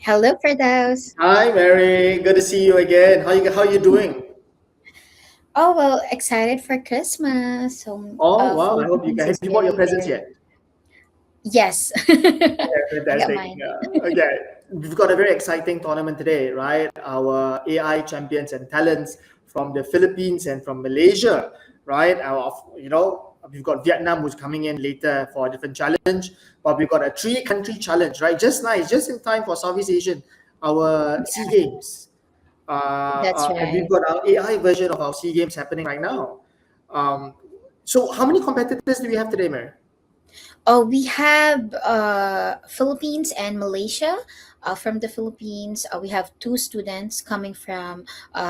Hello, Firdaus. Hi, Mary. Good to see you again. How you doing? Oh, well, excited for Christmas. So, Oh, wow. I hope you Philippines have is you bought your really presents there. yet? Yes, Yeah, I got fantastic. mine. Okay, we've got a very exciting tournament today, right? Our AI champions and talents from the Philippines and from Malaysia, right? We've got Vietnam who's coming in later for a different challenge, but we've got a three-country challenge, right? Just nice, just in time for Southeast Asian, our Sea Games. That's And we've right. got our AI version of our Sea Games happening right now. Um, so, how many competitors do we have today, Mary? Oh, we have Philippines and Malaysia. From the Philippines, we have two students coming from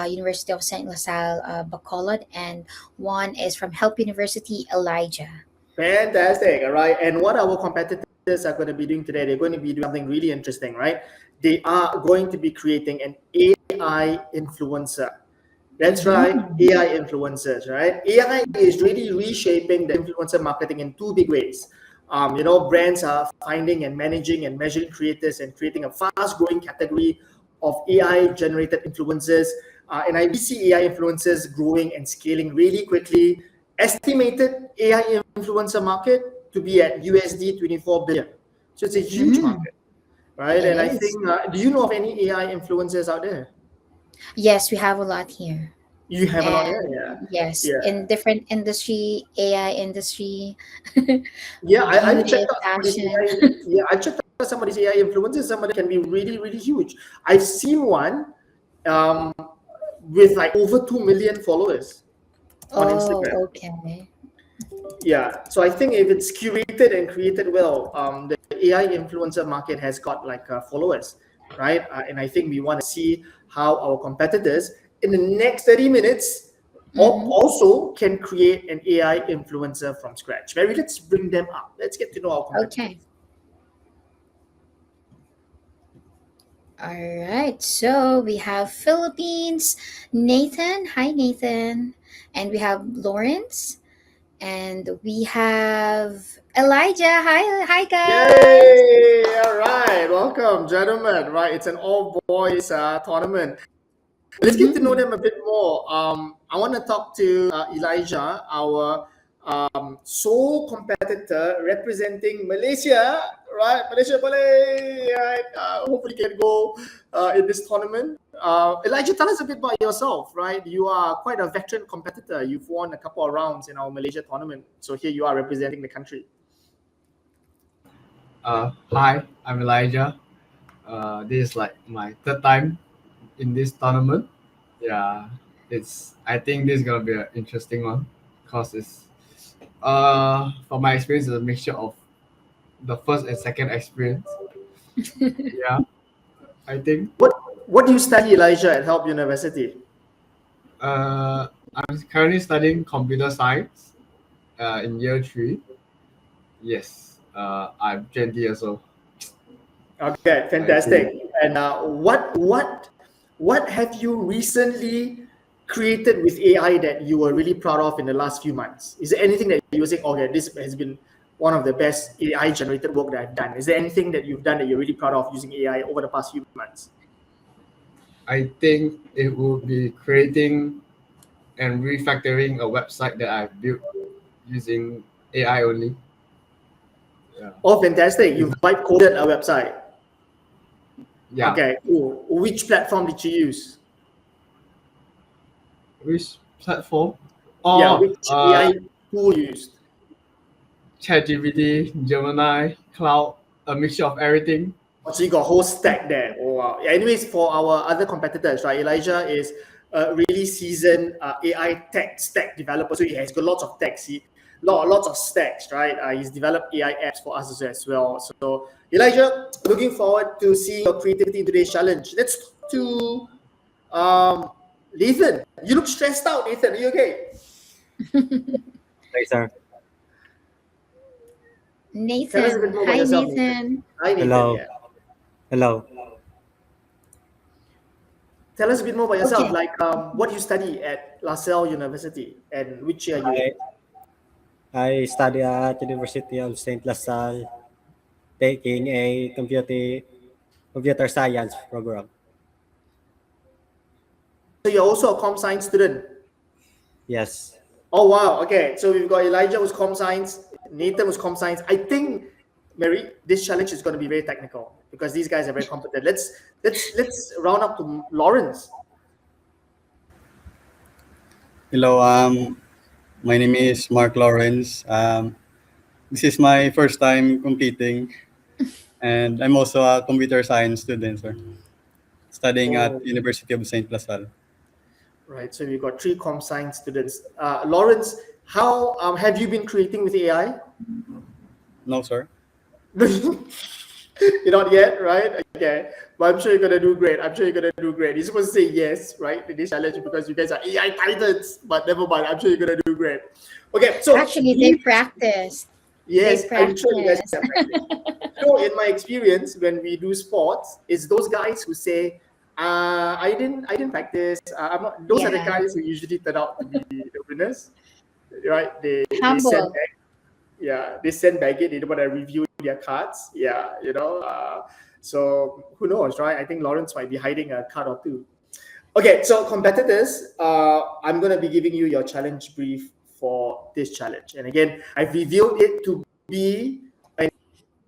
University of Saint LaSalle, Bacolod, and one is from Help University, Elijah. Fantastic. All right. And what our competitors are going to be doing today, they're going to be doing something really interesting, right? They are going to be creating an AI influencer. That's right, Mm-hmm. AI influencers, right? AI is really reshaping the influencer marketing in two big ways. Brands are finding and managing and measuring creators and creating a fast-growing category of AI-generated influencers. And I see AI influencers growing and scaling really quickly. Estimated AI influencer market to be at USD 24 billion. So it's a huge Mm-hmm. market, right? It And I is. think, do you know of any AI influencers out there? Yes, we have a lot here. You have a lot there, And yeah. yes, Yeah. in different industry, AI industry, Yeah, I've checked beauty, out some of these fashion. AI. Yeah, I checked out some of these AI influencers. Somebody can be really, really huge. I've seen one um, with like over 2 million followers on Oh, Instagram. okay. Yeah, so I think if it's curated and created well, the AI influencer market has got like followers, right? And I think we want to see how our competitors in the next 30 minutes Mm-hmm. also can create an AI influencer from scratch. Mary, let's bring them up. Let's get to know our Okay. competitors. All right. So we have Philippines, Nathan. Hi, Nathan. And we have Lawrence. And we have Elijah. Hi, guys. Yay! All right, welcome, gentlemen. Right, it's an all boys tournament. Let's get to know Mm-hmm. them a bit more. I want to talk to Elijah, our sole competitor representing Malaysia. Right, Malaysia boleh. Right, hopefully can go in this tournament. Elijah, tell us a bit about yourself. Right, you are quite a veteran competitor. You've won a couple of rounds in our Malaysia tournament. So here you are representing the country. Hi, I'm Elijah. This is like my third time in this tournament. Yeah, it's. I think this is gonna be an interesting one, cause it's. From my experience, it's a mixture of the first and second experience. Yeah, I think. What What do you study, Elijah, at Help University? Uh, I'm currently studying computer science. In year three. Yes. I'm 20 years old. Okay, I think. fantastic. And what have you recently created with AI that you were really proud of in the last few months? Is there anything that you're saying, okay, this has been one of the best AI generated work that I've done? Is there anything that you've done that you're really proud of using AI over the past few months? I think it would be creating and refactoring a website that I've built using AI only. Yeah. Oh, fantastic. It's You've vibe coded a website. yeah. Okay, cool. Which platform did you use? Which platform? Yeah, Oh, which AI tool you used? ChatGPT, Gemini, Cloud, a mixture of everything. Oh, so you got a whole stack there. Oh, wow. Yeah, anyways, for our other competitors, right? Elijah is a really seasoned AI tech stack developer. So he has got lots of techs. Lots of stacks, right? He's developed AI apps for us as well. So Elijah, looking forward to seeing your creativity in today's challenge. Let's talk to Nathan. You look stressed out, Nathan. Are you okay? Hi, sir. Tell us a bit Nathan. more about Hi, yourself, Nathan. Nathan. Hi, Nathan. Hello. Yeah. Hello. Tell us a bit more about yourself, Okay. like what you study at LaSalle University and which year are you in? I study at University of Saint LaSalle, taking a computer science program. So you're also a com science student. Yes. Oh wow. Okay. So we've got Elijah who's com science, Nathan who's com science. I think, Mary, this challenge is going to be very technical because these guys are very competent. Let's round up to Lawrence. Hello, my name is Mark Lawrence. This is my first time competing, and I'm also a computer science student, sir, studying at Oh, University of Saint Lasal. right. So we've got three com science students. Lawrence, how have you been creating with AI? No, sir. You're not yet, right? Okay. But I'm sure you're gonna do great. I'm sure you're gonna do great. You're supposed to say yes, right? In this challenge because you guys are AI titans. But never mind. I'm sure you're gonna do great. Okay, so Actually, they practiced. yes, They I'm sure you guys practiced. have practice. So in my experience, when we do sports, it's those guys who say, I didn't practice. I'm not. Those are the Yeah. guys who usually turn out to be the winners, right? They send Humble. back, yeah, they send back it. They don't want to review their cards. Yeah, so who knows, right? I think Lawrence might be hiding a card or two. Okay, so competitors, I'm going to be giving you your challenge brief for this challenge. And again, I've revealed it to be an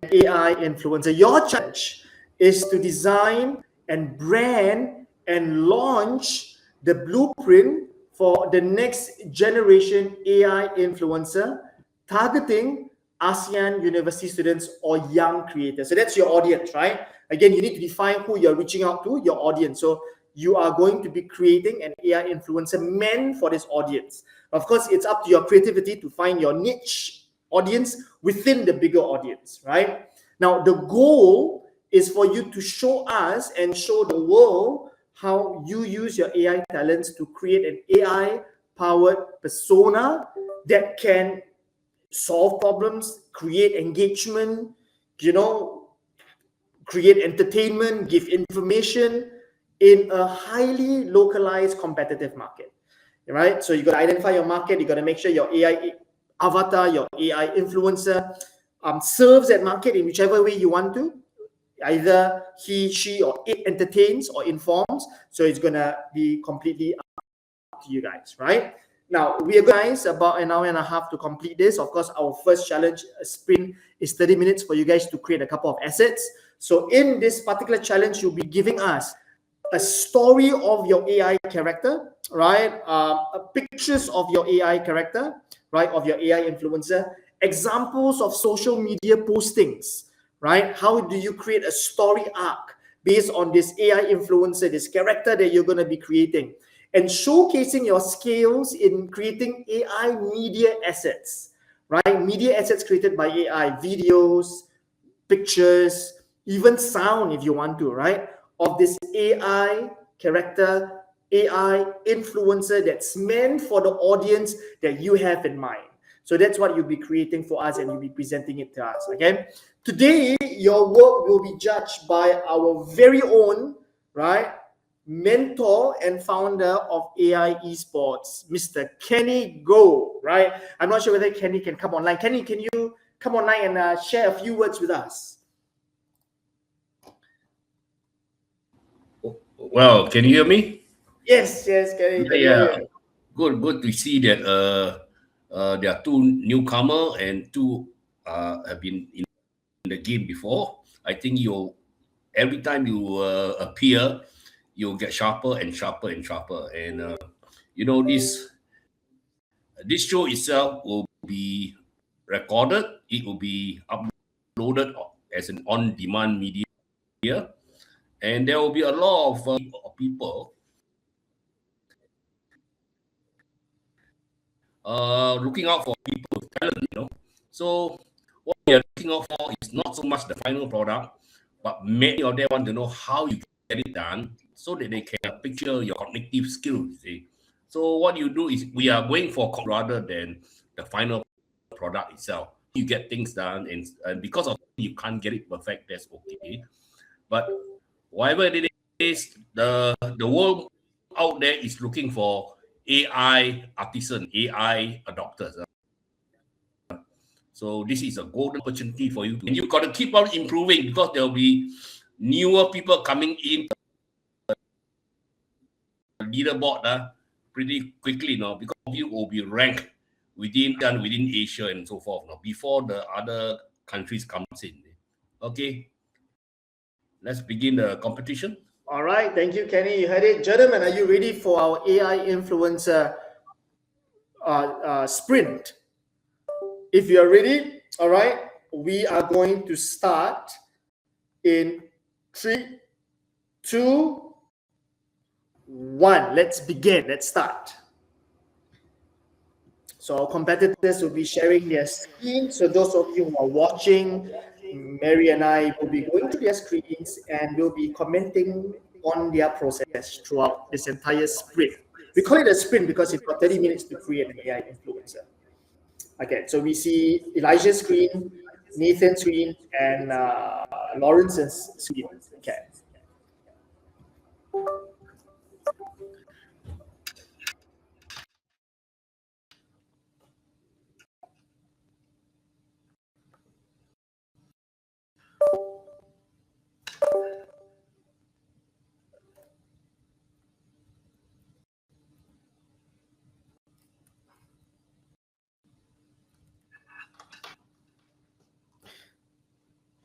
AI influencer. Your challenge is to design and brand and launch the blueprint for the next generation AI influencer targeting ASEAN university students or young creators. So that's your audience, right? Again, you need to define who you're reaching out to, your audience. So you are going to be creating an AI influencer meant for this audience. Of course, it's up to your creativity to find your niche audience within the bigger audience, right? Now, the goal is for you to show us and show the world how you use your AI talents to create an AI powered persona that can solve problems, create engagement, you know, create entertainment, give information in a highly localized competitive market, right? So you got to identify your market. You got to make sure your AI avatar, your AI influencer serves that market in whichever way you want to. Either he, she, or it entertains or informs. So it's going to be completely up to you guys, right? Now, we are guys about an hour and a half to complete this. Of course, our first challenge sprint is 30 minutes for you guys to create a couple of assets. So in this particular challenge, you'll be giving us a story of your AI character, right? Pictures of your AI character, right? Of your AI influencer, examples of social media postings, right? How do you create a story arc based on this AI influencer, this character that you're going to be creating, and showcasing your skills in creating AI media assets, right? Media assets created by AI, videos, pictures, even sound if you want to, right? Of this AI character, AI influencer that's meant for the audience that you have in mind. So that's what you'll be creating for us and you'll be presenting it to us, okay? Today, your work will be judged by our very own, right, mentor and founder of AI Esports, Mr. Kenny Go, right? I'm not sure whether Kenny can come online. Kenny, can you come online and share a few words with us? Well, can you hear me? Yes, Kenny, can hear Yeah, you. good to see that there are two newcomer and two have been in the game before. I think you every time you appear, you'll get sharper and sharper and sharper. And this show itself will be recorded. It will be uploaded as an on-demand media, and there will be a lot of people looking out for people with talent. So what we are looking out for is not so much the final product, but many of them want to know how you get it done so that they can picture your cognitive skills. You see. So what you do is we are going for rather than the final product itself. You get things done, and because of you can't get it perfect, that's okay. But whatever it is, the world out there is looking for AI artisan, AI adopters. So this is a golden opportunity for you. And you've got to keep on improving because there'll be newer people coming in the leaderboard pretty quickly now, because you will be ranked within Asia and so forth now, before the other countries comes in. Okay, let's begin the competition. All right, thank you, Kenny. You heard it. Gentlemen, are you ready for our AI influencer sprint? If you're ready, all right, we are going to start in 3, 2, 1. Let's begin. Let's start. So our competitors will be sharing their screen. So those of you who are watching, Mary and I will be going to their screens and we'll be commenting on their process throughout this entire sprint. We call it a sprint because it's got 30 minutes to create an AI influencer. Okay, so we see Elijah's screen, Nathan's screen, and Lawrence's screen. Okay.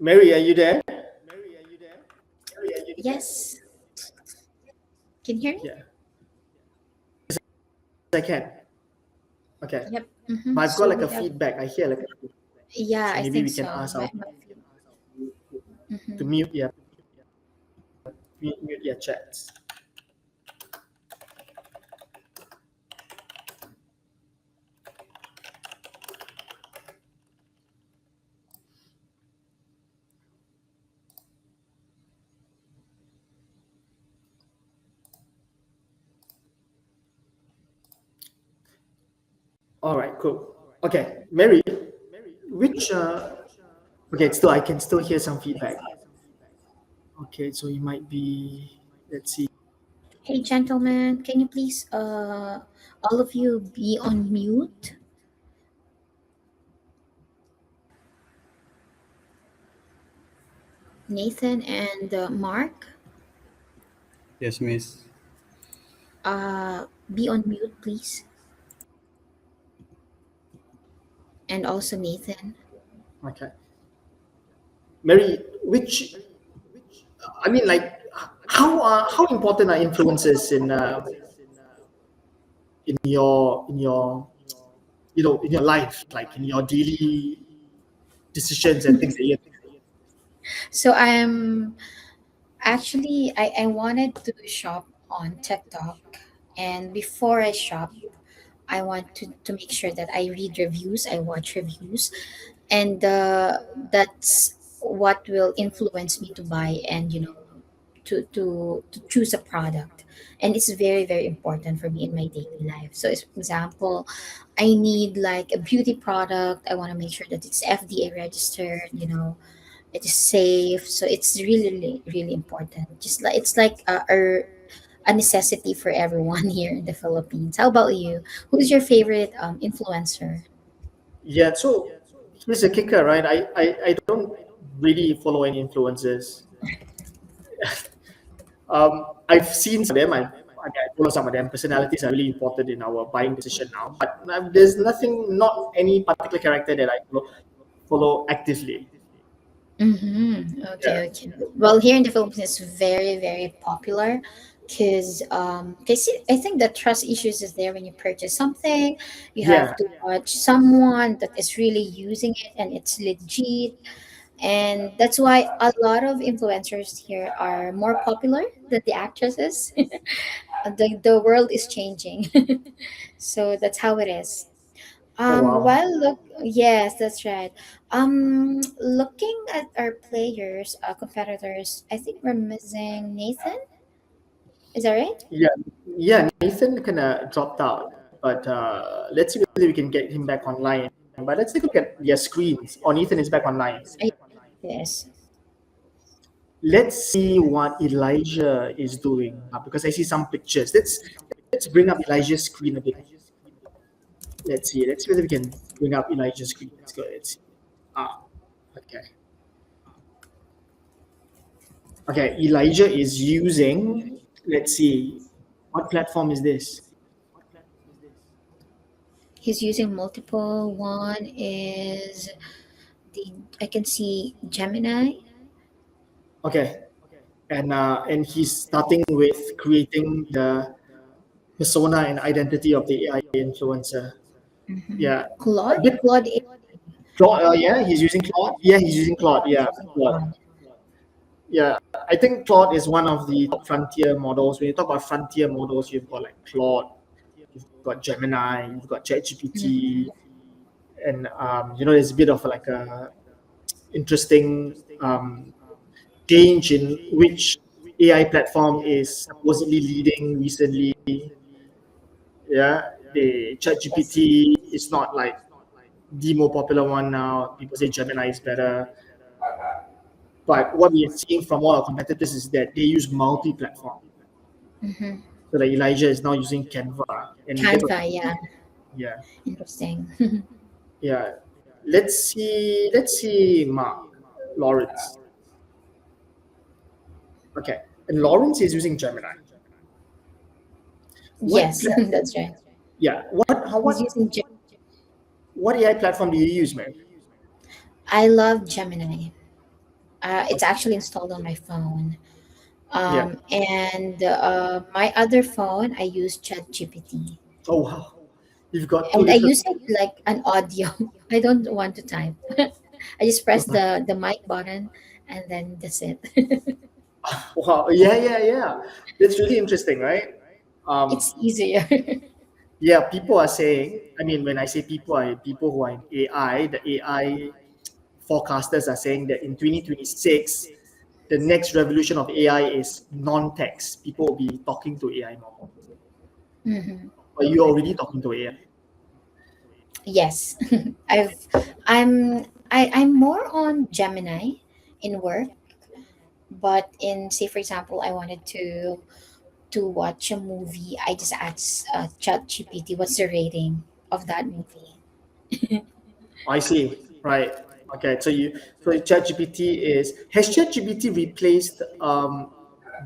Mary, are you there? Yes. Can you hear me? Yeah. I can. Okay. Yep. But I've got So like we a have, feedback. I hear like yeah, so I maybe think we can so. ask our to Mhm. mute, yeah, mute your chats. All right, cool. Okay, Mary, which okay, it's still I can still hear some feedback. Okay, so you might be, let's see. Hey, gentlemen, can you please, all of you, be on mute? Nathan and Mark, Yes, miss. be on mute, please. And also Nathan. Okay, Mary, which I mean, like, how important are influences in your in your life, like in your daily decisions and things that you. So I'm actually, I wanted to shop on TikTok, and before I shop, I want to make sure that I read reviews, I watch reviews, and that's what will influence me to buy and to choose a product. And it's very very important for me in my daily life. So as example, I need like a beauty product. I want to make sure that it's FDA registered, it is safe. So it's really really, really important. Just like it's like a necessity for everyone here in the Philippines. How about you? Who's your favorite influencer? Yeah, so here's a kicker, right? I don't really follow any influencers. I've seen some of them. I follow some of them. Personalities are really important in our buying decision now. But there's nothing, not any particular character that I follow actively. Mm-hmm. Yeah. Okay, okay. Well, here in the Philippines, it's very, very popular because I think the trust issues is there when you purchase something. You have Yeah. to watch someone that is really using it and it's legit. And that's why a lot of influencers here are more popular than the actresses. The world is changing. So that's how it is. Oh wow. Yes, that's right. Looking at our players, competitors, I think we're missing Nathan. Is that right? Yeah. Yeah. Nathan kind of dropped out, but let's see whether we can get him back online. But let's take a look at their screens. Oh, Nathan is back online. Yes. Let's see what Elijah is doing because I see some pictures. Let's bring up Elijah's screen a bit. Let's see. Let's see whether we can bring up Elijah's screen. Let's go. Let's see. Ah, okay. Okay, Elijah is using, let's see, what platform is this? He's using multiple. One is the I can see Gemini. Okay, and he's starting with creating the persona and identity of the AI influencer. Yeah, a Claude, bit. Claude. Claude, yeah, he's using Claude. Yeah, he's using Claude. He's Yeah, using Claude. Claude. Yeah, I think Claude is one of the top frontier models. When you talk about frontier models, you've got like Claude, you've got Gemini, you've got ChatGPT, and there's a bit of like a interesting change in which AI platform is supposedly leading recently. Yeah, the ChatGPT is not like the more popular one now. People say Gemini is better. But what we are seeing from all our competitors is that they use multi-platform. Mm-hmm. So like Elijah is now using Canva, and that's what, Canva, yeah, yeah, interesting. yeah. Let's see, Mark Lawrence. Okay, and Lawrence is using Gemini. What? Yes, that's right. Yeah. What? How? He's using. What AI platform do you use, man? I love Gemini. It's Okay. actually installed on my phone. Yeah. And my other phone, I use ChatGPT, Oh wow, you've got two and I different. use it like an audio. I don't want to type. I just press the mic button, and then that's it. Wow. Yeah, yeah, yeah. That's really interesting, right? Um, It's easier. yeah, people are saying. I mean, when I say people, I people who are in AI. The AI forecasters are saying that in 2026, the next revolution of AI is non-text. People will be talking to AI more. Hmm. But you're already talking to AI. Yes, I've I'm more on Gemini in work, but in say for example, I wanted to watch a movie, I just ask ChatGPT what's the rating of that movie. I see. Right. Okay. So ChatGPT is has ChatGPT replaced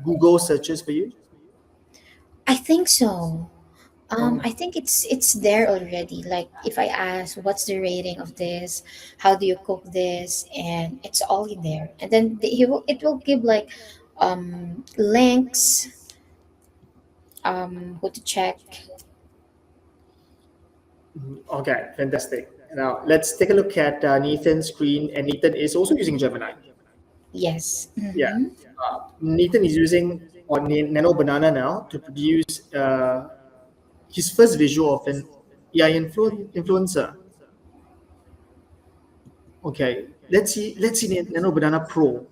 Google searches for you? I think so. Oh, I think it's there already. Like if I ask what's the rating of this, how do you cook this, and it's all in there. And then it will give like links, who to check. okay. Fantastic. Now let's take a look at Nathan's screen, and Nathan is also using Gemini. Yes. Yeah. Mm-hmm. Nathan is using on Nano Banana now to produce his first visual of an AI influencer. Okay, let's see Nano Banana Pro.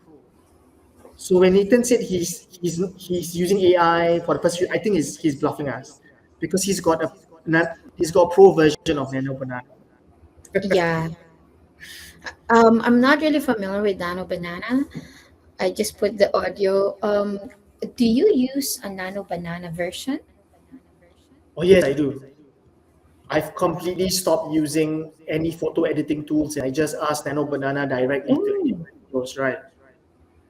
So when Nathan said he's using AI for the first few, I think he's bluffing us because he's got a pro version of Nano Banana. Yeah. I'm not really familiar with Nano Banana. I just put the audio. Do you use a Nano Banana version? Oh yes, I do. I've completely stopped using any photo editing tools, and I just ask Nano Banana directly to edit Oh, my photos. Right?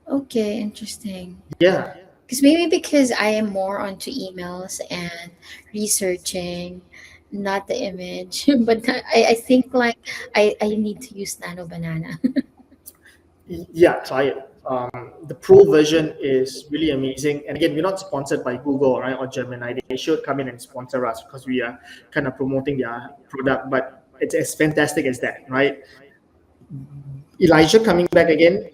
okay, interesting. Yeah. Because maybe because I am more onto emails and researching, not the image. But I think like I need to use Nano Banana. Yeah, try it. The pro version is really amazing. And again, we're not sponsored by Google, right, or Gemini. They should come in and sponsor us because we are kind of promoting their product. But it's as fantastic as that, right? Elijah coming back again.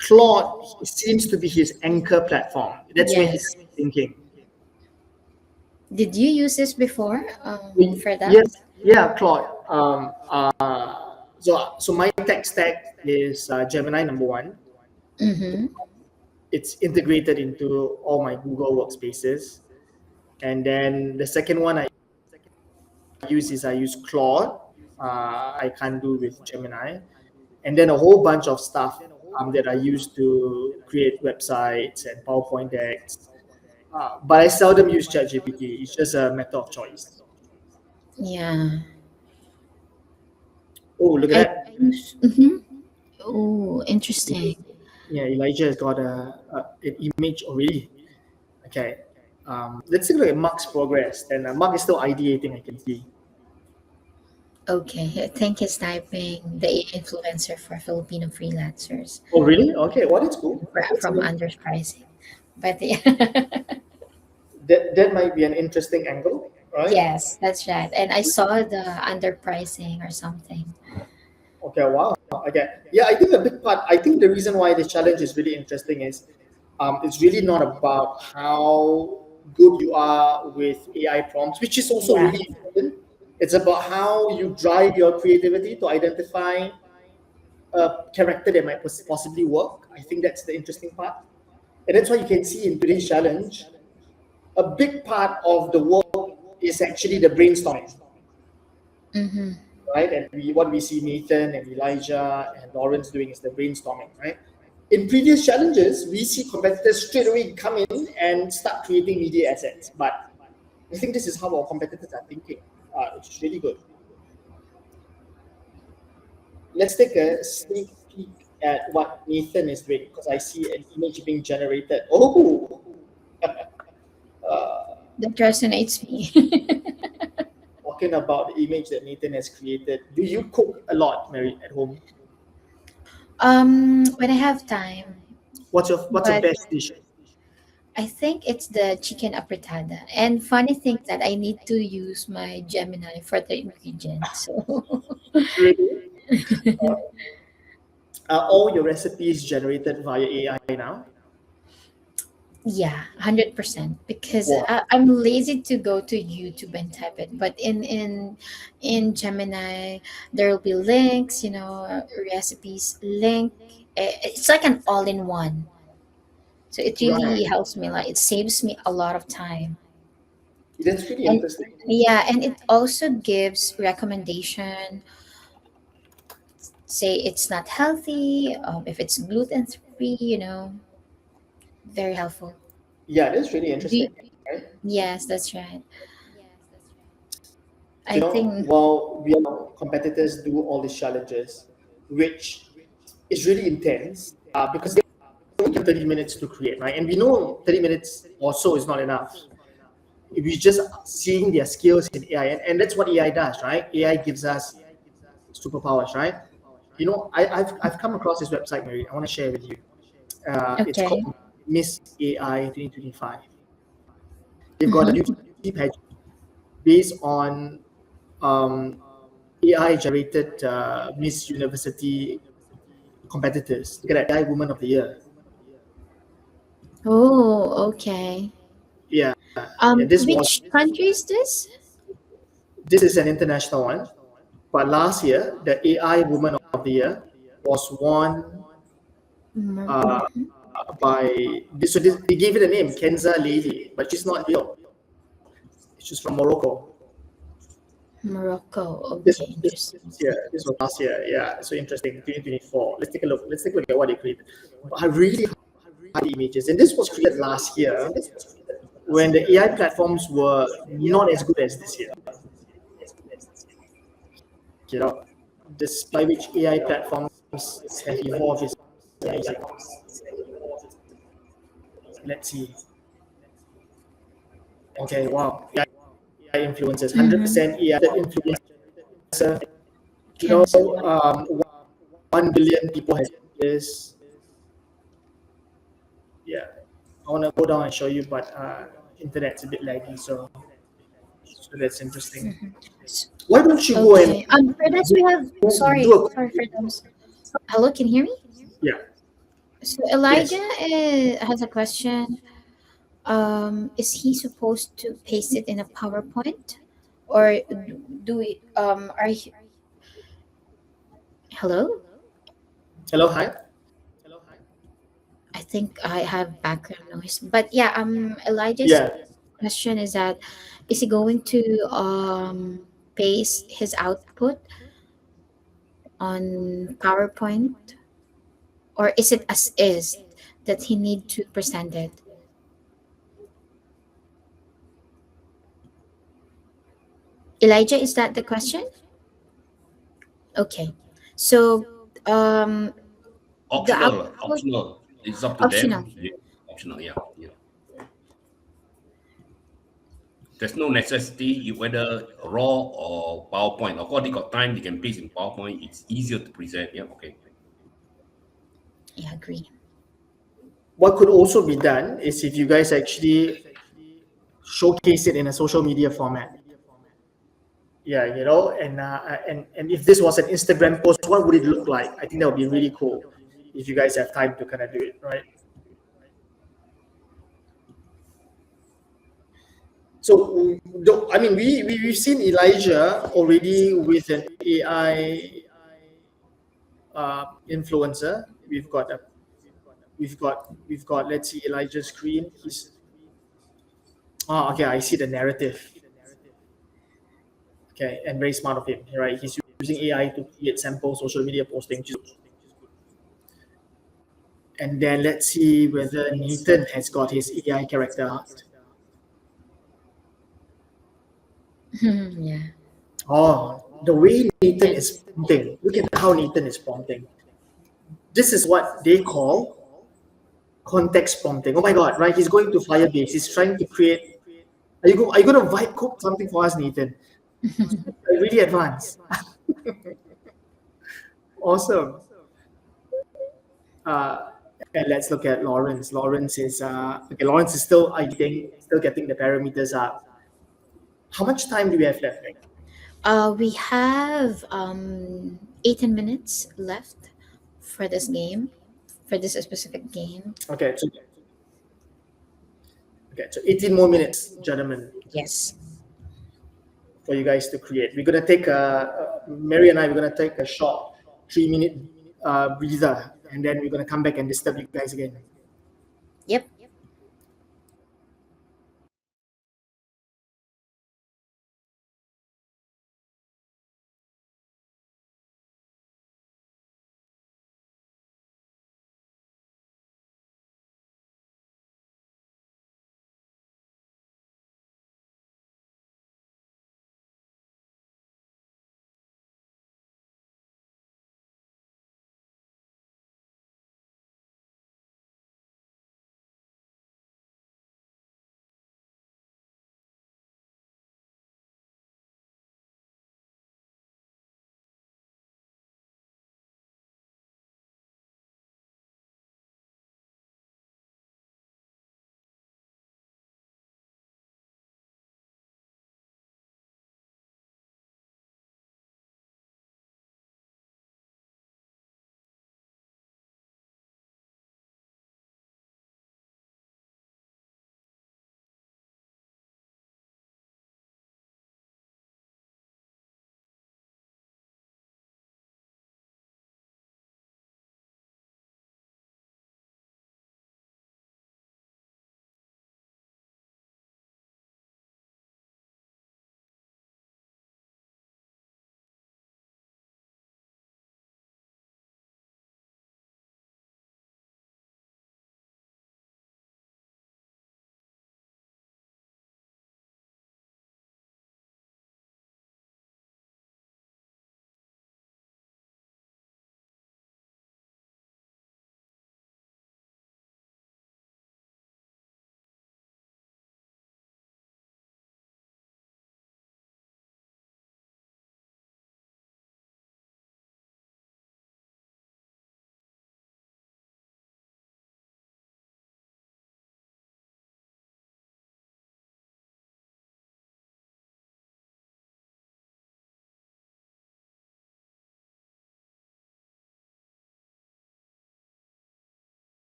Claude seems to be his anchor platform. That's where he's Yes. thinking. Did you use this before for that? Yes, yeah, Claude. So my tech stack is Gemini number one. Mm-hmm. It's integrated into all my Google workspaces. And then the second one I use Claude. I can't do with Gemini. And then a whole bunch of stuff that I use to create websites and PowerPoint decks. But I seldom use ChatGPT. It's just a matter of choice. Yeah. Oh, look at I that. use. Mm-hmm. Oh, interesting. Yeah, Elijah has got an image already. Okay. Let's take a look at Mark's progress. And Mark is still ideating, I can see. Okay, I think he's typing the influencer for Filipino freelancers Oh, really? Okay. Well, that's cool. from underpricing. But yeah. That might be an interesting angle, right? Yes, that's right. And I saw the underpricing or something. Okay, wow. Okay. Yeah, I think a big part, I think the reason why this challenge is really interesting is it's really not about how good you are with AI prompts, which is also Yeah. really important. It's about how you drive your creativity to identify a character that might possibly work. I think that's the interesting part. And that's why you can see in today's challenge, a big part of the work is actually the brainstorming, Mm-hmm. right? And what we see Nathan and Elijah and Lawrence doing is the brainstorming, right? In previous challenges, we see competitors straight away come in and start creating media assets. But I think this is how our competitors are thinking, which is really good. Let's take a sneak peek at what Nathan is doing because I see an image being generated. Oh, uh, That resonates me. talking about the image that Nathan has created. Do you cook a lot, Mary, at home? When I have time, What's your but best dish? I think it's the chicken apretada. And funny thing that I need to use my Gemini for the ingredients. So Really? Are all your recipes generated via AI now? yeah, 100%. Because Wow. I'm lazy to go to YouTube and type it. But in Gemini, there will be links, recipes, link. It's like an all-in-one. So it Right. really helps me. Like it saves me a lot of time. That's really And interesting. yeah, and it also gives recommendation. Say it's not healthy, if it's gluten free, very helpful. Yeah, that's really Do interesting. Right? yes, that's right. I You know, think while we competitors do all these challenges, which is really intense, because they only have 30 minutes to create, right? And we know 30 minutes or so is not enough. If we just seeing their skills in AI, and that's what AI does, right? AI gives us superpowers, right? I've come across this website, Mary. I want to share with you. It's okay. called Miss AI 2025. They've got a Mm-hmm. beauty pageant based on um, AI generated Miss University competitors. Look at that, AI Woman of the Year. Oh, okay. Yeah, yeah. Which country is this? This is an international one. But last year, the AI Woman of the Year was won uh, Mm-hmm. by they gave it a name, Kenza Lady, but she's not real. She's from Morocco. Morocco. This Okay, this interesting. this year. This was last year. Yeah, so interesting. 2024. Let's take a look. Let's take a look at what they created. I really high images, and this was created last year when the AI platforms were not as good as this year. You know, the speed by which AI platforms have evolved is amazing. Let's see. Okay, wow. AI influencers, Mm-hmm. 100% AI influencer. You know, Cancer. 1 billion people has this. Yeah, I want to go down and show you, but internet's a bit laggy, so that's interesting. Mm-hmm. Why don't you go and Okay. For this we have. do Sorry, a sorry for those. Hello, can you hear me? yeah? So Yes. Elijah has a question. Is he supposed to paste it in a PowerPoint, or do we? Are you, hello? Hello, hi. I think I have background noise, but yeah. Elijah's Yeah. question is that is he going to paste his output on PowerPoint, or is it as is that he need to present it? Elijah, is that the question? Okay. So, um, The output Optional. It's up to optional. them. Optional, yeah, yeah. There's no necessity whether raw or PowerPoint. Of course, they got time, they can paste in PowerPoint. It's easier to present. Yeah, okay. Yeah, agree. What could also be done is if you guys actually showcase it in a social media format. Yeah, and if this was an Instagram post, what would it look like? I think that would be really cool if you guys have time to kind of do it, right? So, I mean, we've seen Elijah already with an AI influencer. We've got. Let's see Elijah's screen. He's okay. I see the narrative. Okay, and very smart of him, right? He's using AI to create sample social media posting, which is good. And then let's see whether Nathan has got his AI character art. Yeah. Oh, the way Nathan is prompting. Look at how Nathan is prompting. This is what they call context prompting. Oh my god, right? He's going to Firebase. He's trying to create. Are you going to vibe cook something for us, Nathan? Really advanced. Awesome. Uh, and let's look at Lawrence. Lawrence is still, I think, still getting the parameters up. How much time do we have left? We have 18 minutes left for this game, for this specific game. Okay, so 18 more minutes, gentlemen, Yes. for you guys to create. We're gonna take Mary and I. We're gonna take a short 3 minute breather, and then we're gonna come back and disturb you guys again. Yep.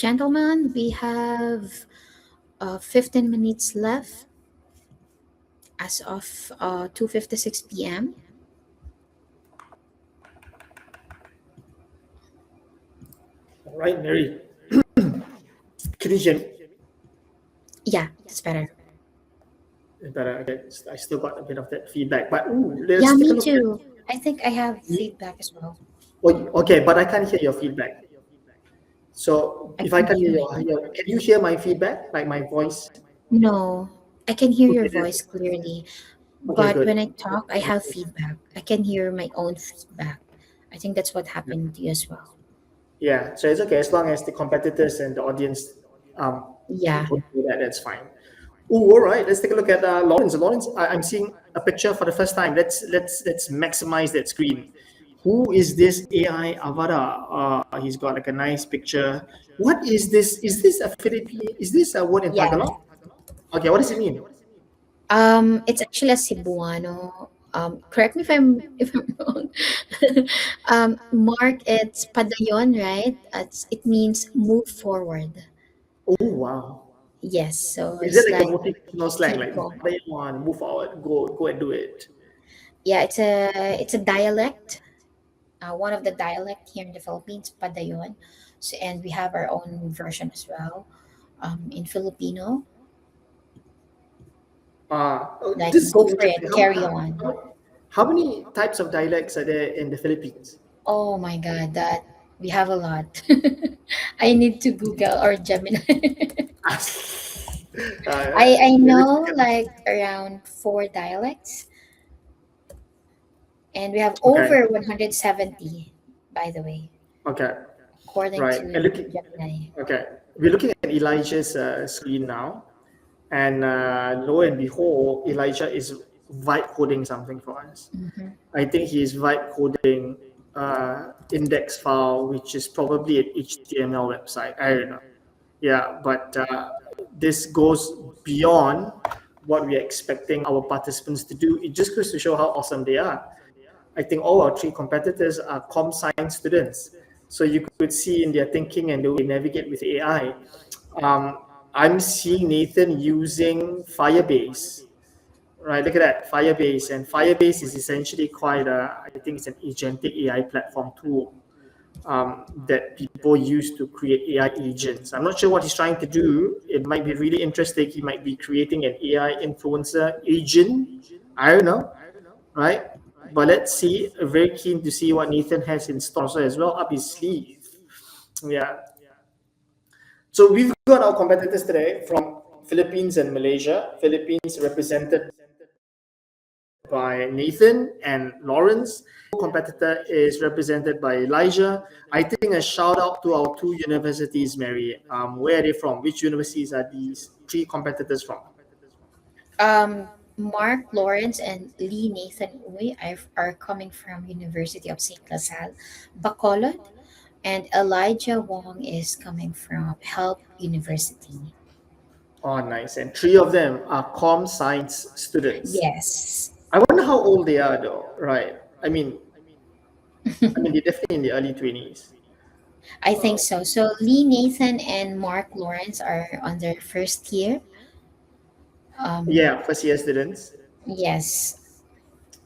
Gentlemen, we have 15 minutes left as of 2:56 p.m. All right, Mary. Can you hear me? Yeah, that's better. Better. Okay, I still got a bit of that feedback, but Yeah, let's take a me look at. too. I think I have feedback as well. Okay, but I can't hear your feedback. So I if I can can hear hear my can you hear my feedback, like my voice? No, I can hear your Okay, voice clearly, okay, but good. when I talk, I have feedback. I can hear my own feedback. I think that's what happened to you as well. Yeah, so it's okay as long as the competitors and the audience um Yeah. both do that. That's fine. Oh, all right. Let's take a look at Lawrence. Lawrence, I'm seeing a picture for the first time. Let's maximize that screen. Who is this AI avatar? He's got like a nice picture. What is this? Is this a Philippine? Is this a word in Yeah. Tagalog? Okay, what does it mean? It's actually a Cebuano. Correct me if I'm wrong. Mark, it's padayon, right? It means move forward. Oh wow! Yes, so Is it it's like a like motivational slang? keep Like going. "Padayon, one, move forward, go and do it." Yeah, it's a dialect. One of the dialect here in the Philippines, padayon. So, and we have our own version as well. In Filipino, like This is go so for interesting. it, carry on. How many types of dialects are there in the Philippines? Oh my God, that we have a lot. I need to Google or Gemini. I Let's know look at. like around four dialects, and we have Okay, over 170, by the way, okay, according right. And to looking, Gemini. okay, we're looking at Elijah's screen now, and lo and behold, Elijah is vibe coding something for us. Hmm. I think he's vibe coding index file, which is probably an HTML website. I don't know. Yeah, but this goes beyond what we're expecting our participants to do. It just goes to show how awesome they are. I think all our three competitors are com science students. So you could see in their thinking and the way they navigate with AI. Um, I'm seeing Nathan using Firebase. Right, look at that, Firebase. And Firebase is essentially quite I think it's an agentic AI platform tool that people use to create AI agents. I'm not sure what he's trying to do. It might be really interesting. He might be creating an AI influencer agent. I don't know, right? But let's see. Very keen to see what Nathan has in store also as well up his sleeve. Yeah. So we've got our competitors today from Philippines and Malaysia. Philippines represented by Nathan and Lawrence. Competitor is represented by Elijah. I think a shout out to our two universities, Mary. Where are they from? Which universities are these three competitors from? Mark Lawrence and Lee Nathan Uy are coming from University of St. LaSalle, Bacolod, and Elijah Wong is coming from Help University. Oh, nice. And three of them are com science students. Yes, I wonder how old they are, though. Right? I mean, they're definitely in the early 20s. I think so. So Lee Nathan and Mark Lawrence are on their first year. Um, Yeah, first year students. yes.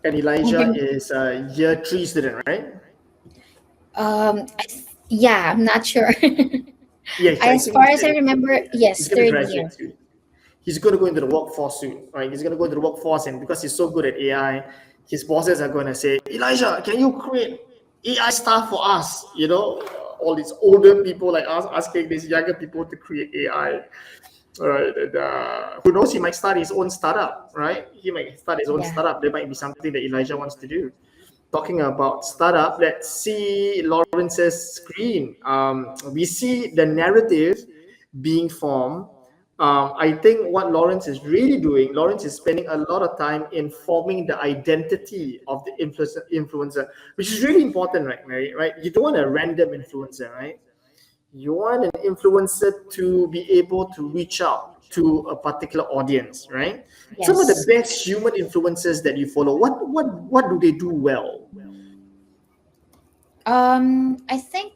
And And Elijah then, is a year three student, right? yeah, I'm not sure. Yes, I As think far as I remember, he's yes, going to third graduate year. soon. He's going to go into the workforce soon, right? He's going to go into the workforce, and because he's so good at AI, his bosses are going to say, Elijah, can you create AI stuff for us? All these older people like us asking these younger people to create AI. All right, and who knows? He might start his own startup, right? He might start his own Yeah. startup. There might be something that Elijah wants to do. Talking about startup, let's see Lawrence's screen. We see the narrative being formed. I think what Lawrence is really doing, Lawrence is spending a lot of time in forming the identity of the influencer, which is really important, right, Mary? Right? You don't want a random influencer, right? You want an influencer to be able to reach out to a particular audience, right? Some of the Yes. best human influencers that you follow, what do they do well? I think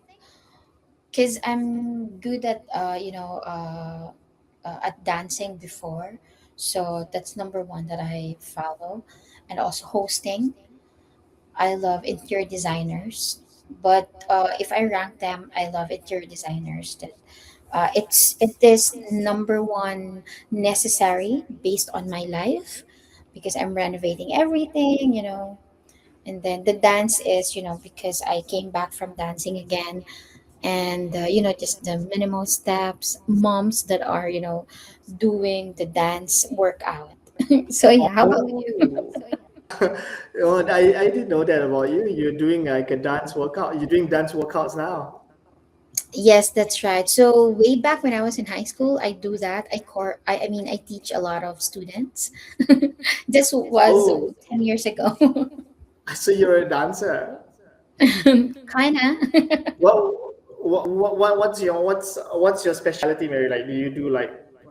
because I'm good at at dancing before, so that's number one that I follow, and also hosting. I love interior designers, but if I rank them, I love interior designers. That it is number one necessary based on my life, because I'm renovating everything, and then the dance is, because I came back from dancing again, and just the minimal steps, moms that are doing the dance workout. So yeah, how about you? Oh. Oh, I didn't know that about you. You're doing like a dance workout. You're doing dance workouts now. Yes, that's right. So way back when I was in high school, I do that. I mean, I teach a lot of students. This was Oh, 10 years ago. so you're a dancer. Kinda. What, what's your specialty, Mary? Like, do you do like,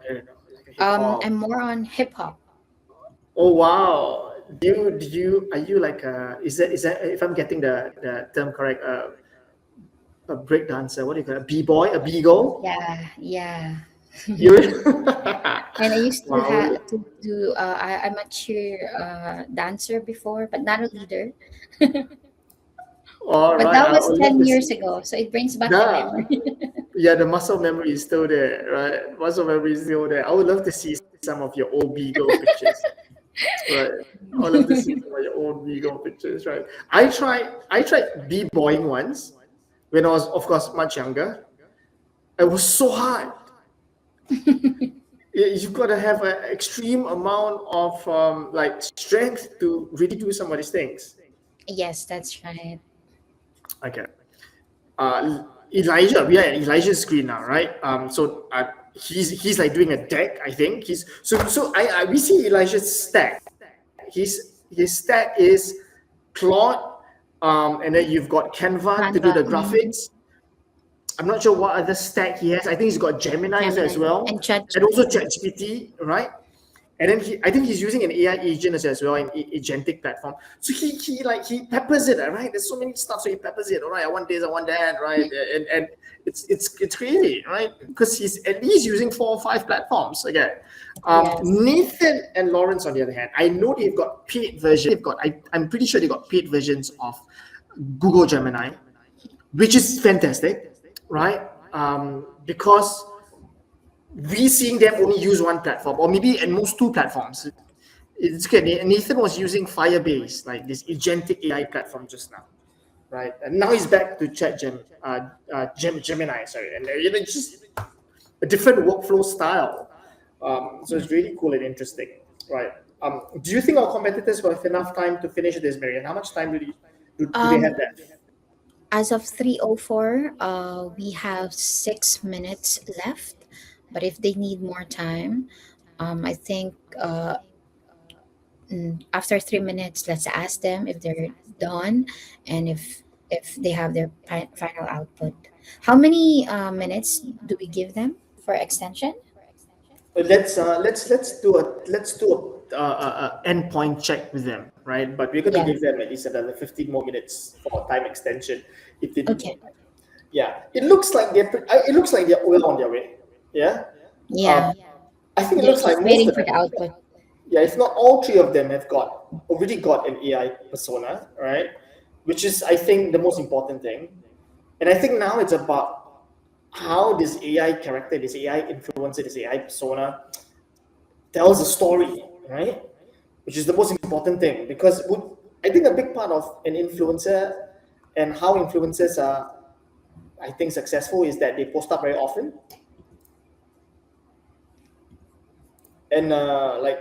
I don't know, like a hip hop? I'm more on hip hop. Oh wow. Are you like is that if I'm getting the term correct, a break dancer? What do you call it? A b-boy, a beagle? Yeah, yeah. You And I used to wow. to do. I'm a cheer dancer before, but not a leader. All But right. that I was would love 10 to see. years ago, so it brings back the Nah. memory. Yeah, the muscle memory is still there, right? Muscle memory is still there. I would love to see some of your old beagle pictures, right? I would love to see some of your old beagle pictures, right? I tried b-boying once when I was, of course, much younger. It was so hard. You've got to have an extreme amount of like strength to really do some of these things. Yes, that's right. Okay. Elijah, we are at Elijah's screen now, right? He's like doing a deck. I think I we see Elijah's stack. His stack is Claude, and then you've got Canva to do Canva, the graphics. I'm not sure what other stack he has. I think he's got Gemini as Gemini, well, and and also ChatGPT. ChatGPT, right? And then I think he's using an AI agent as well, an agentic platform. So he peppers it, right? There's so many stuff, so he peppers it. All right, I want this, I want that, right? And it's crazy, right? Because he's at least using 4 or 5 platforms again. Yes. Nathan and Lawrence, on the other hand, I know they've got paid versions. I'm pretty sure they got paid versions of Google Gemini, which is fantastic, right? Because we seeing them only use one platform or maybe at most 2 platforms. It's good. Nathan was using Firebase, like this agentic AI platform just now, right? And now he's back to Gemini, sorry, and it's just a different workflow style. So it's really cool and interesting, right? Do you think our competitors will have enough time to finish this, Marian? How much time do they Um, have left? as of 3:04, we have 6 minutes left. But if they need more time, I think after 3 minutes, let's ask them if they're done, and if they have their final output. How many minutes do we give them for extension? Let's do a endpoint check with them, right? But we're going to Yeah. give them at least another 15 more minutes for time extension if they need more Okay. time. Yeah, it looks like they're well on their way. Yeah, um, Yeah. I think it They're looks like just most waiting of for them. the output. Yeah, if not all 3 of them have already got an AI persona, right? Which is, I think, the most important thing. And I think now it's about how this AI character, this AI influencer, this AI persona tells a story, right? Which is the most important thing, because I think a big part of an influencer and how influencers are, I think, successful is that they post up very often, and like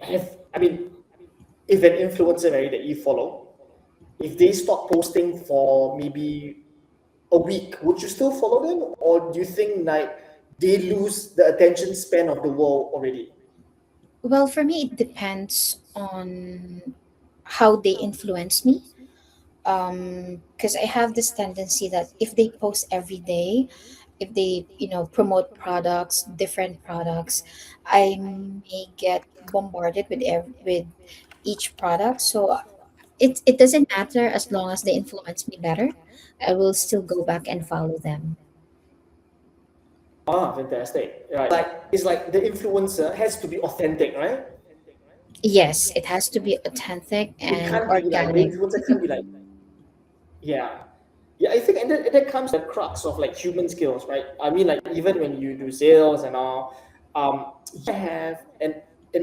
have I mean, if an influencer, Mary, that you follow, if they stop posting for maybe a week, would you still follow them, or do you think like they lose the attention span of the world already? Well, for me, it depends on how they influence me. Because I have this tendency that if they post every day, if they promote products, different products, I may get bombarded with with each product. So It doesn't matter as long as they influence me better. I will still go back and follow them. Ah, fantastic. Right. It's like the influencer has to be authentic, right? Yes, it has to be authentic It and can't be like the organic. influencer can't be like, yeah. Yeah, I think and that comes to the crux of like human skills, right? I mean, like even when you do sales and all, you have an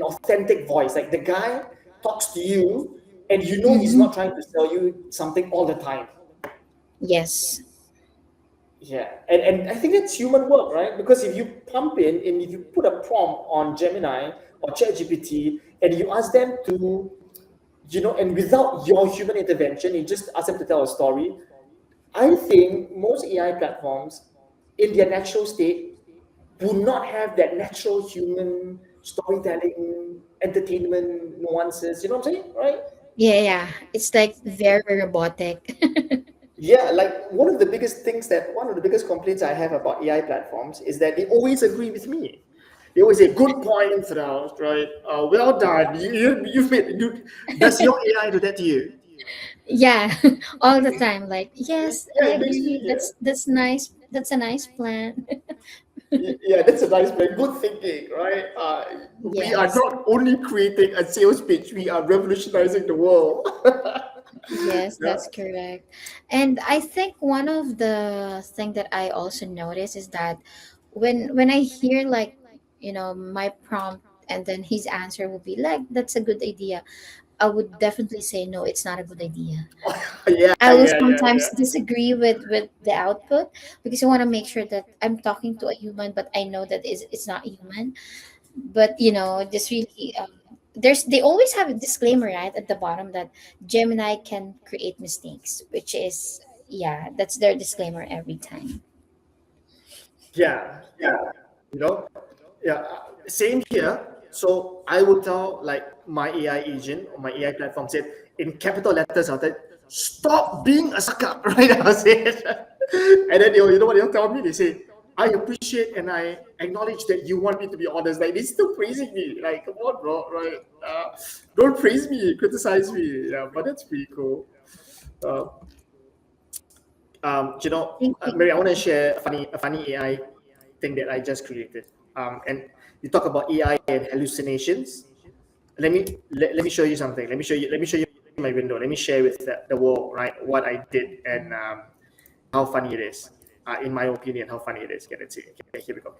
authentic voice. Like the guy talks to you, and you know he's Hmm. not trying to sell you something all the time. Yes. Yeah, and I think that's human work, right? Because if you pump in and if you put a prompt on Gemini or ChatGPT and you ask them to, and without your human intervention, you just ask them to tell a story. I think most AI platforms, in their natural state, would not have that natural human storytelling, entertainment nuances. You know what I'm saying, right? Yeah, yeah. It's like very robotic. Yeah, like one of the biggest complaints I have about AI platforms is that they always agree with me. They always say, "Good point, Ralph, right? Well done. You've made you." Does your AI do that to you? Yeah, all the time. Like, yes, Yeah, I it makes me. agree. That's nice. That's a nice plan. Yeah, that's a nice plan. Good thinking, right? We are Yes. not only creating a sales pitch; we are revolutionizing the world. Yes, Yeah. that's correct. And I think one of the thing that I also notice is that when I hear like, my prompt and then his answer will be like, that's a good idea. I would definitely say no, it's not a good idea. Yeah, I will yeah, yeah, sometimes yeah. disagree with the output because I want to make sure that I'm talking to a human, but I know that it's not human. But just really, they always have a disclaimer right at the bottom that Gemini can create mistakes, which is, yeah, that's their disclaimer every time. Yeah, you know, yeah. Same here. So I would tell like my AI agent or my AI platform said in capital letters, I'll tell, stop being a sucker, right? I'll say it. And then you know what they'll tell me? They say, I appreciate and I acknowledge that you want me to be honest. Like they're still praising me. Like, come on, bro, right? Don't praise me, criticize me. Yeah, but that's pretty cool. Uh, Thank you. Mary, I want to share a funny AI thing that I just created. And you talk about AI and hallucinations. Let me show you something. Let me show you my window. Let me share with the world, right, what I did and how funny it is. In my opinion, how funny it is. Okay, let's see. Okay, here we go.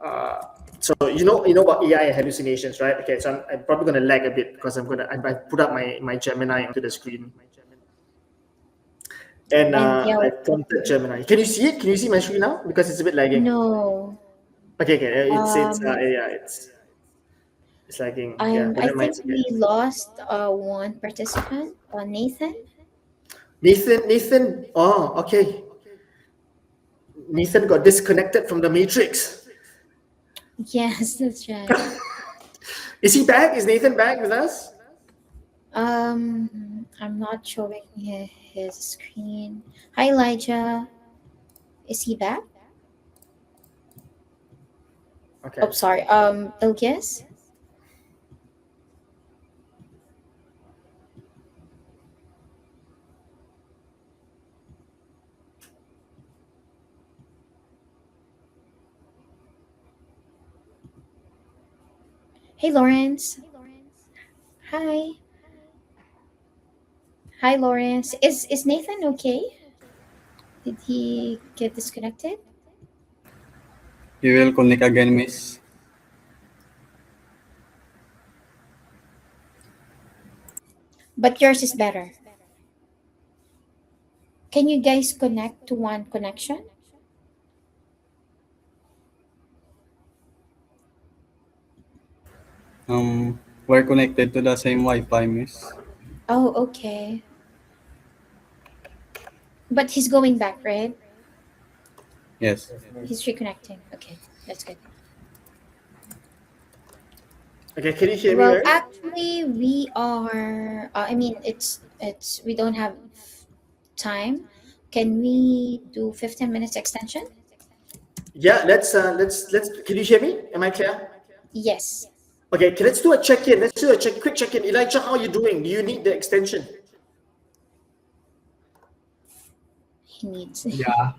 Uh, so you know about AI and hallucinations, right? Okay, so I'm probably gonna lag a bit because I put up my Gemini onto the screen. And And yeah, I prompted Gemini. Can you see it? Can you see my screen now? Because it's a bit lagging. no, Okay, okay. It's um yeah, it's lagging. Yeah, but I never mind. think It's okay. we lost one participant, Nathan. Nathan. Oh, okay. Nathan got disconnected from the matrix. Yes, that's right. Is he back? Is Nathan back with us? I'm not showing his screen. Hi, Elijah. Is he back? Oh, Okay. sorry. Elias. Hey, Lawrence. Hi. Hi, Lawrence. Is Nathan okay? Did he get disconnected? You will connect again, miss. But yours is better. Can you guys connect to one connection? We're connected to the same Wi-Fi, miss. Oh, okay. But he's going back, right? Yes. He's reconnecting. Okay, that's good. Okay. Can you hear me, Well, Mary? actually, we are. I mean, it's we don't have time. Can we do 15 minutes extension? Yeah. Let's. Can you hear me? Am I clear? Yes. Okay. Let's do a check-in. Let's do a quick check-in. Elijah, how are you doing? Do you need the extension? He needs. Yeah.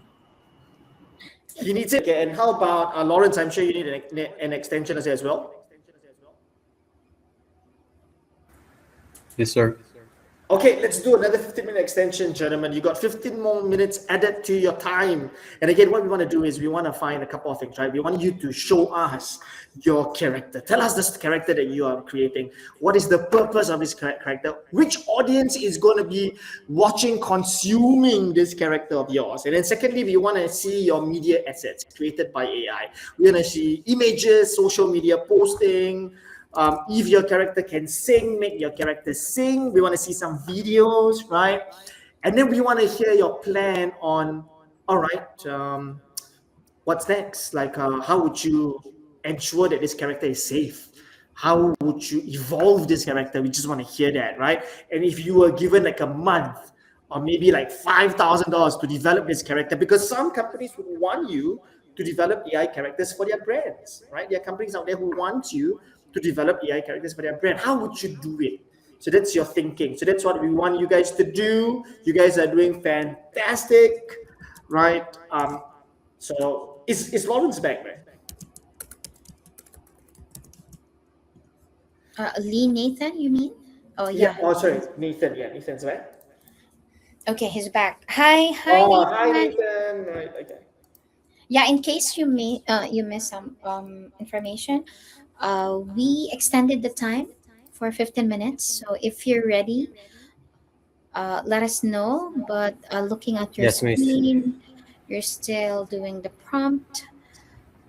He needs it. Okay, and how about Lawrence? I'm sure you need an extension as well. Yes, sir. Okay, let's do another 15-minute extension, gentlemen. You got 15 more minutes added to your time. And again, what we want to do is we want to find a couple of things, right? We want you to show us your character. Tell us this character that you are creating. What is the purpose of this character? Which audience is going to be watching, consuming this character of yours? And then secondly, we want to see your media assets created by AI. We want to see images, social media posting, if your character can sing, make your character sing. We want to see some videos, right? And then we want to hear your plan on, all right, what's next? Like, how would you ensure that this character is safe? How would you evolve this character? We just want to hear that, right? And if you were given like a month or maybe like $5,000 to develop this character, because some companies would want you to develop AI characters for their brands, right? There are companies out there who want you to develop AI characters for their brand. How would you do it? So that's your thinking. So that's what we want you guys to do. You guys are doing fantastic, right? So is Lawrence back, right? Lee Nathan, you mean? Oh Yeah. yeah. Oh, sorry, Nathan. Yeah, Nathan's back. Okay, he's back. Hi Oh, hi, Nathan. Nathan. Right. Okay. Yeah, in case you missed some information, we extended the time for 15 minutes. So if you're ready, let us know. But looking at your Yes, miss. screen, you're still doing the prompt,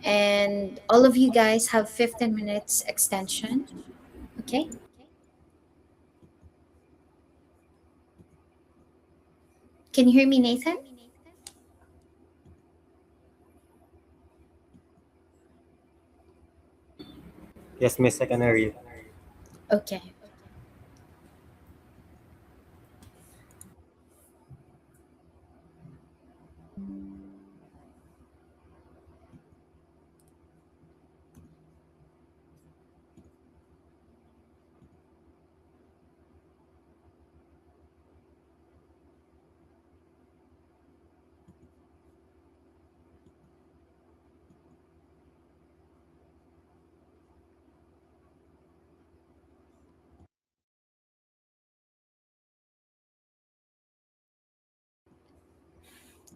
and all of you guys have 15 minutes extension. Okay. Can you hear me, Nathan? Yes, miss. I can hear you. Okay.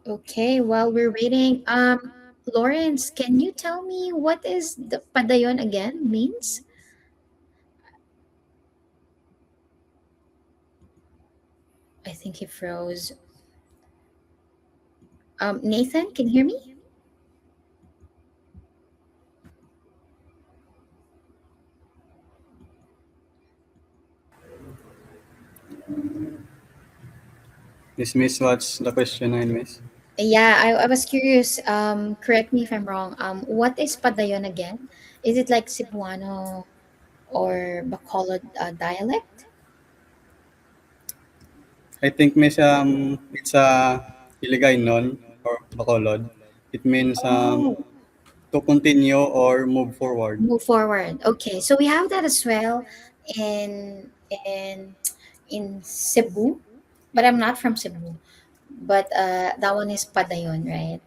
Okay, while we're waiting, Lawrence, can you tell me what is the padayon again means? I think he froze. Nathan, can you hear me? Yes, miss. What's the question, I miss? Yeah, I was curious. Correct me if I'm wrong. What is padayon again? Is it like Cebuano or Bacolod dialect? I think, miss, it's a Iligaynon or Bacolod. It means Oh, to continue or move forward. move forward. Okay, so we have that as well in in in Cebu, but I'm not from Cebu. But that one is padayon, right?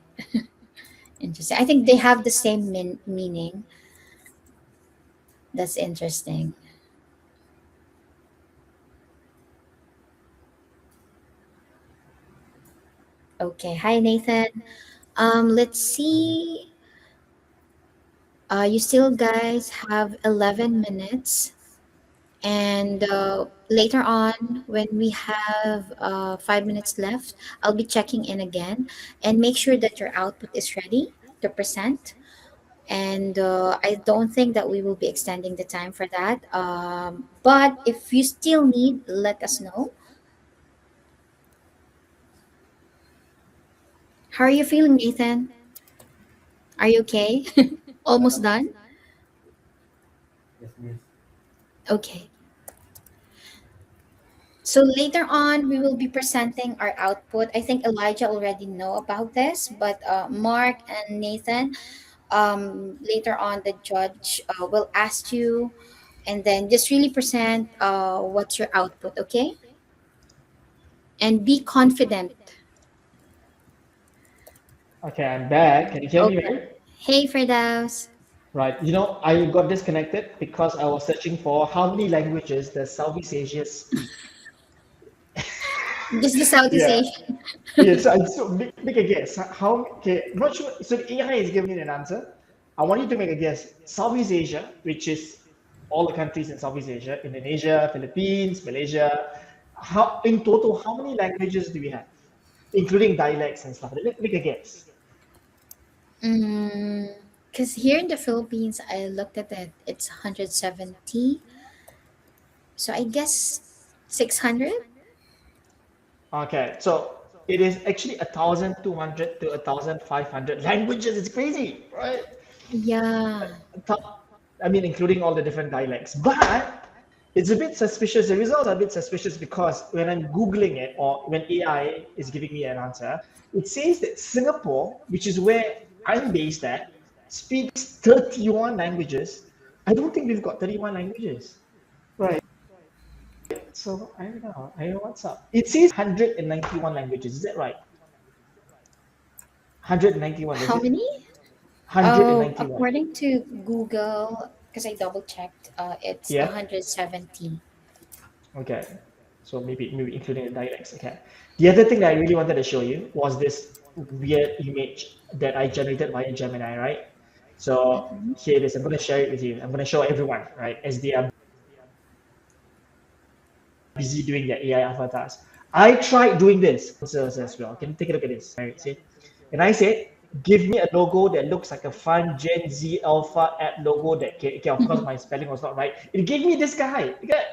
Interesting. I think they have the same meaning. That's interesting. Okay. Hi, Nathan. Let's see. You still guys have 11 minutes. And later on, when we have 5 minutes left, I'll be checking in again and make sure that your output is ready to present. And I don't think that we will be extending the time for that. But if you still need, let us know. How are you feeling, Nathan? Are you okay? Almost done? Yes, miss. Okay. So later on, we will be presenting our output. I think Elijah already know about this, but Mark and Nathan, later on, the judge will ask you, and then just really present what's your output, okay? And be confident. Okay, I'm back. Can you hear me, Okay. Mary? Hey, Firdaus. Right. I got disconnected because I was searching for how many languages does Southeast Asia speak. Just the Southeast Yeah. Asian. Yes. So make a guess. How? Okay. I'm not sure. So the AI is giving me an answer. I want you to make a guess. Southeast Asia, which is all the countries in Southeast Asia, Indonesia, Philippines, Malaysia. How in total? How many languages do we have, including dialects and stuff? Make a guess. Because here in the Philippines, I looked at it, it's 170. So I guess 600? Okay, so it is actually 1,200 to 1,500 languages. It's crazy, right? Yeah. I mean, including all the different dialects. But it's a bit suspicious. The results are a bit suspicious because when I'm Googling it or when AI is giving me an answer, it says that Singapore, which is where I'm based at, speaks 31 languages. I don't think we've got 31 languages. Right. So I don't know. I don't know what's up. It says 191 languages. Is that right? 191, is How it? many? Oh, 191. according to Google, because I double checked, it's Yeah. 170. Okay. So maybe including the dialects. Okay. The other thing that I really wanted to show you was this weird image that I generated via Gemini, right? So Mm-hmm. here it is. I'm going to share it with you. I'm going to show everyone, right, as they are busy doing their AI avatars. I tried doing this as well. Can you take a look at this? Right. See? And I said, give me a logo that looks like a fun Gen Z Alpha app logo that can, okay, of course my spelling was not right. It gave me this guy. Okay.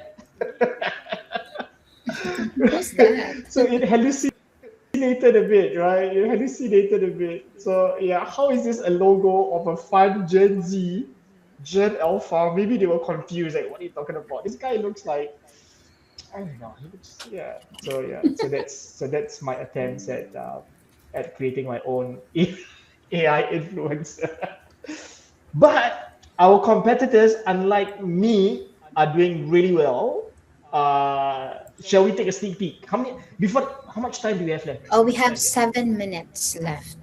Who's that? So it hallucinated a bit, right? It hallucinated a bit. So yeah, how is this a logo of a fun Gen Z, Gen Alpha? Maybe they were confused. Like, what are you talking about? This guy looks like I don't know. He looks yeah. So yeah. So that's my attempts at creating my own AI influencer. But our competitors, unlike me, are doing really well. Shall we take a sneak peek? How much time do we have left? Oh, How we much have time do we have? 7 minutes left.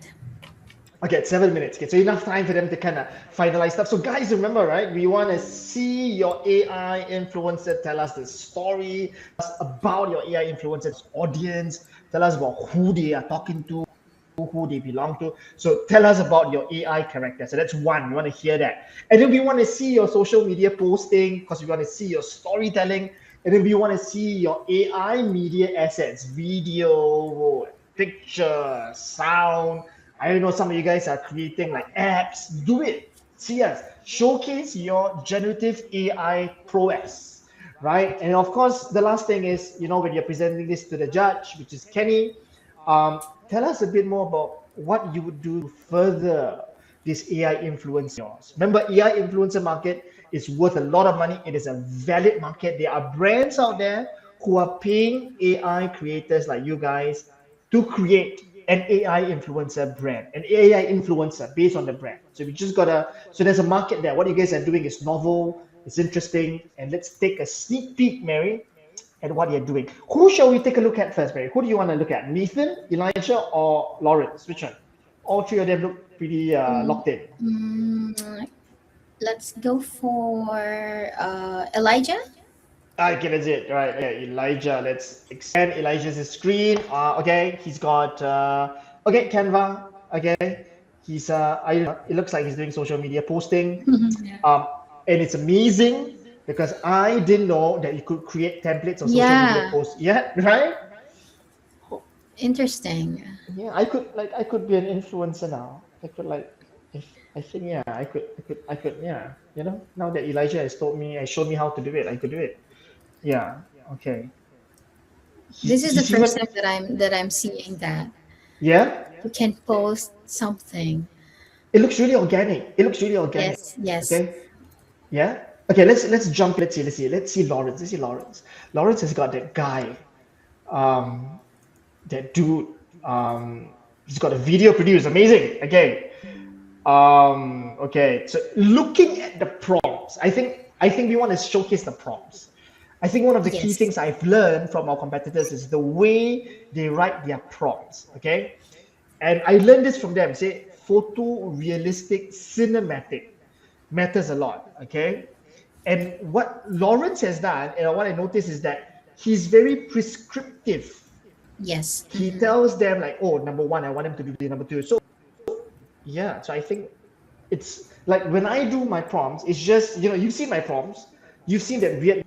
Okay, it's 7 minutes. Okay, so enough time for them to kind of finalize stuff. So, guys, remember, right? We want to see your AI influencer tell us the story about your AI influencer's audience. Tell us about who they are talking to, who they belong to. So, tell us about your AI character. So, that's one. We want to hear that. And then we want to see your social media posting because we want to see your storytelling. And then we want to see your AI media assets, video, picture, sound. I know some of you guys are creating like apps. Do it. See us. Showcase your generative AI prowess, right? And of course, the last thing is, when you're presenting this to the judge, which is Kenny, tell us a bit more about what you would do to further this AI influence yours. Remember, AI influencer market is worth a lot of money. It is a valid market. There are brands out there who are paying AI creators like you guys to create an AI influencer brand, an AI influencer based on the brand. So we just gotta. So there's a market there. What you guys are doing is novel, it's interesting, and let's take a sneak peek, Mary, at what you're doing. Who shall we take a look at first, Mary? Who do you want to look at? Nathan, Elijah, or Lawrence? Which one? All three of them look pretty Mm, locked in. mm, let's go for Elijah. Okay, that's it. Right. Okay, Elijah. Let's expand Elijah's screen. Okay, he's got okay, Canva. Okay. He's I don't know, it looks like he's doing social media posting. Yeah. Um, and it's amazing because I didn't know that you could create templates of social media Yeah. posts. Yeah, right? Interesting. Yeah, I could be an influencer now. I could if I think yeah, I could yeah. Now that Elijah has showed me how to do it, I could do it. Yeah. Okay. This is the He's first even time that I'm seeing that yeah. you can post something. It looks really organic. It looks really organic. Yes, yes. Okay. Yeah. Okay. Let's jump. Let's see Lawrence. Let's see Lawrence. Lawrence has got that guy. Um, that dude. He's got a video produced. Amazing. Okay. Okay. So looking at the prompts, I think we want to showcase the prompts. I think one of the key Yes. things I've learned from our competitors is the way they write their prompts. Okay. And I learned this from them. Say photorealistic cinematic matters a lot. Okay. And what Lawrence has done, and what I noticed is that he's very prescriptive. Yes. He tells them like, oh, number one, I want him to do this, number two. So yeah, so I think it's like when I do my prompts, it's just, you've seen my prompts, you've seen that weird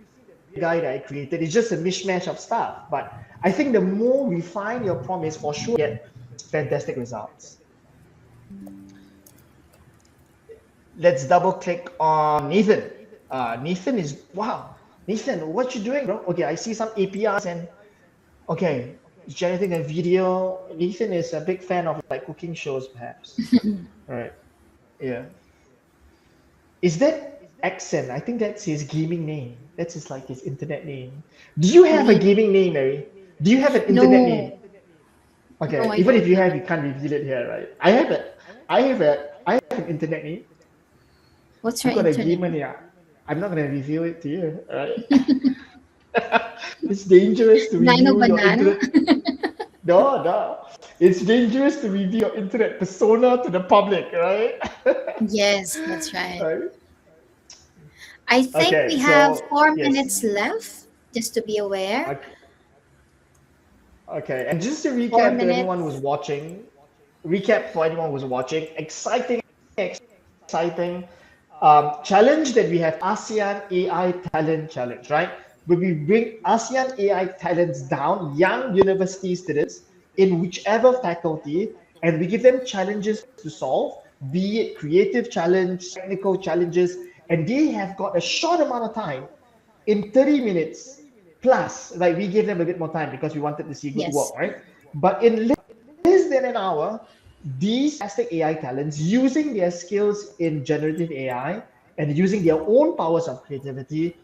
guy that I created. It's just a mishmash of stuff. But I think the more refined your prompt is, for sure, get fantastic results. Let's double click on Nathan. Nathan is, wow. Nathan, what you doing, bro? Okay, I see some APIs and okay, generating a video. Nathan is a big fan of like cooking shows, perhaps. All right. Yeah. Is that Accent? I think that's his gaming name. That's his internet name. Do you have a Maybe. gaming name, Mary? Do you have an internet No, name? no, Okay, I even if don't you have. have, you can't reveal it here, right? I have an internet name. What's I've your got a internet? gamer name. I'm not gonna reveal it to you, right? It's dangerous to Nano reveal your banana. internet. No, no. It's dangerous to reveal your internet persona to the public, right? Yes, that's right. Right? I think Okay, we have so 4 minutes yes. left, just to be aware. Okay, okay. And just to Four recap to anyone who's minutes. watching, exciting, exciting challenge that we have, ASEAN AI Talent Challenge, right? Where we bring ASEAN AI talents down, young university students in whichever faculty, and we give them challenges to solve, be it creative challenge, technical challenges, and they have got a short amount of time in 30 minutes plus, like we gave them a bit more time because we wanted to see good work, Yes. right? But in less than an hour, these fantastic AI talents, using their skills in generative AI and using their own powers of creativity,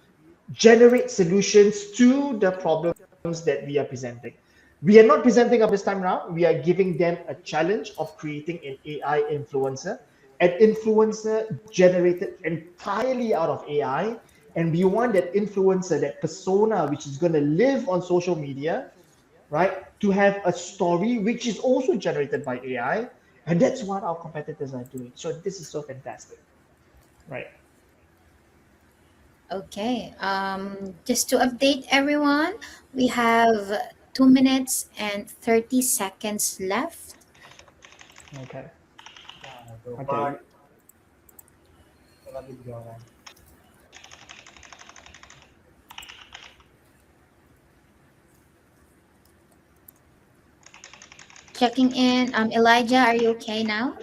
generate solutions to the problems that we are presenting. We are not presenting up this time around. We are giving them a challenge of creating an AI influencer, an influencer generated entirely out of AI. And we want that influencer, that persona, which is going to live on social media, right, to have a story which is also generated by AI. And that's what our competitors are doing. So this is so fantastic, right? Okay. Just to update everyone, we have 2 minutes and 30 seconds left. Okay. So Okay. far, wala video na. Checking in. Elijah, are you okay now?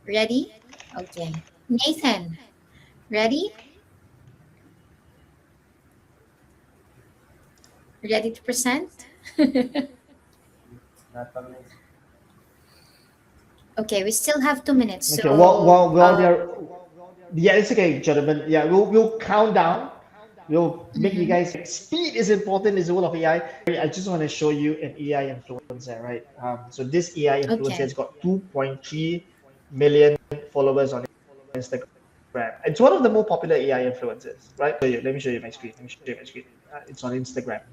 Ready? Okay. Nathan, ready? Ready to present? Natanong Okay, we still have 2 minutes. Okay. Well, So, they're, yeah, it's okay, gentlemen. Yeah, we'll count down. We'll make you mhm. guys. Speed is important. Is the role of AI. I just want to show you an AI influencer, right? So this AI influencer Okay. has got 2.3 million followers on Instagram. It's one of the more popular AI influencers, right? Let me show you my screen. It's on Instagram.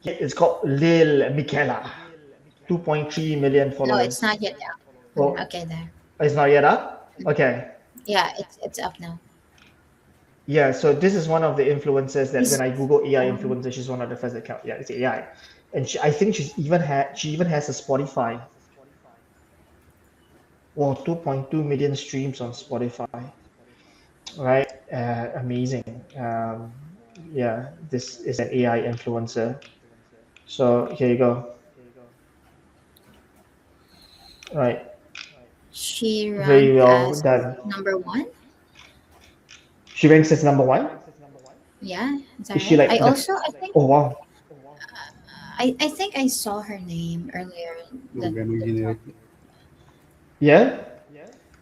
It's called Lil Michaela. 2.3 million No, it's followers. not yet up. Oh, Okay, there. it's not yet up? Okay. Yeah, it's up now. Yeah, so this is one of the influencers that when Is I Google AI um, influencer, she's one of the first account. Yeah, it's AI. And I think she even has a Spotify. Well, 2.2 million streams on Spotify. Right? Amazing. Yeah, this is an AI influencer. So here you go. Right. she Very ranked well as done. number one? She ranks as number one. Yeah, is Is that she right? like the? Oh wow. I think I saw her name earlier. No, That ganun the top. generic. Yeah.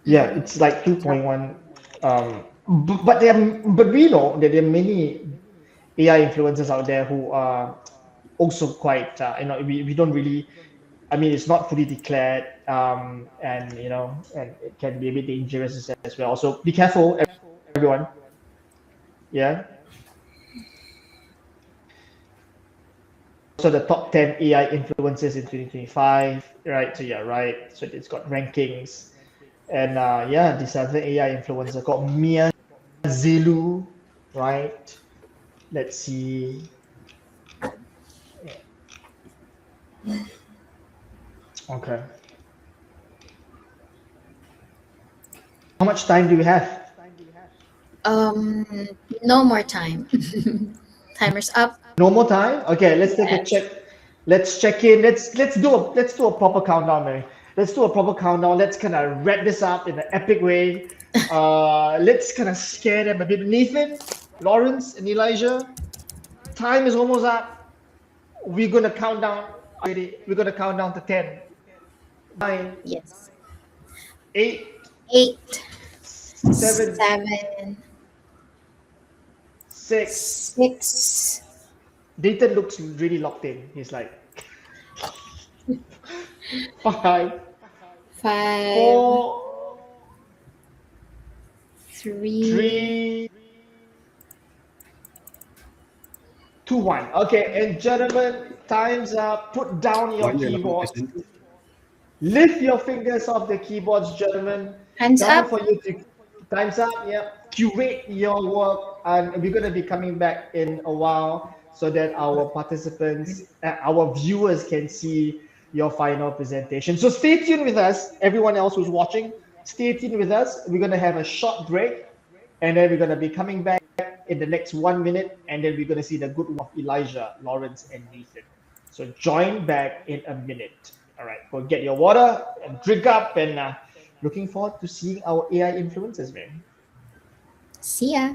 Yeah, Mm-hmm. it's like Top. 2.1. But we know that there are many AI influencers out there who are also quite, we don't really, I mean, it's not fully declared, and and it can be a bit dangerous as well. So be careful, everyone. Yeah. the top 10 AI influencers in 2025, right? So yeah, right. So it's got rankings. And yeah, this other AI influencer called Mia Zilu, right? Let's see. Okay. How much time do we have? Um, no more time. Timer's up. No more time. Okay, let's take a Yes. check. Let's check in. Let's do a proper countdown, Mary. Let's do a proper countdown. Let's kind of wrap this up in an epic way. Let's kind of scare them a bit. Nathan, Lawrence, and Elijah. Time is almost up. We're gonna count down. Ready? We're gonna count down to 10, 9, Yes. 8, Eight, 7, seven, 6. six, Dayton looks really locked in. He's like 5, five, 4, three. 3, 2, 1. Okay, and gentlemen, time's up. Put down your Roger lang keyboards. present. Lift your fingers off the keyboards, gentlemen. Hands Time up. for you to. Time's up. Yeah. Curate your work, and we're gonna be coming back in a while so that our participants, our viewers, can see your final presentation. So stay tuned with us, everyone else who's watching. Stay tuned with us. We're gonna have a short break, and then we're gonna be coming back in the next 1 minute, and then we're gonna see the good one of Elijah, Lawrence, and Nathan. So join back in a minute. All right, go get your water and drink up, and looking forward to seeing our AI influencers, man. See ya.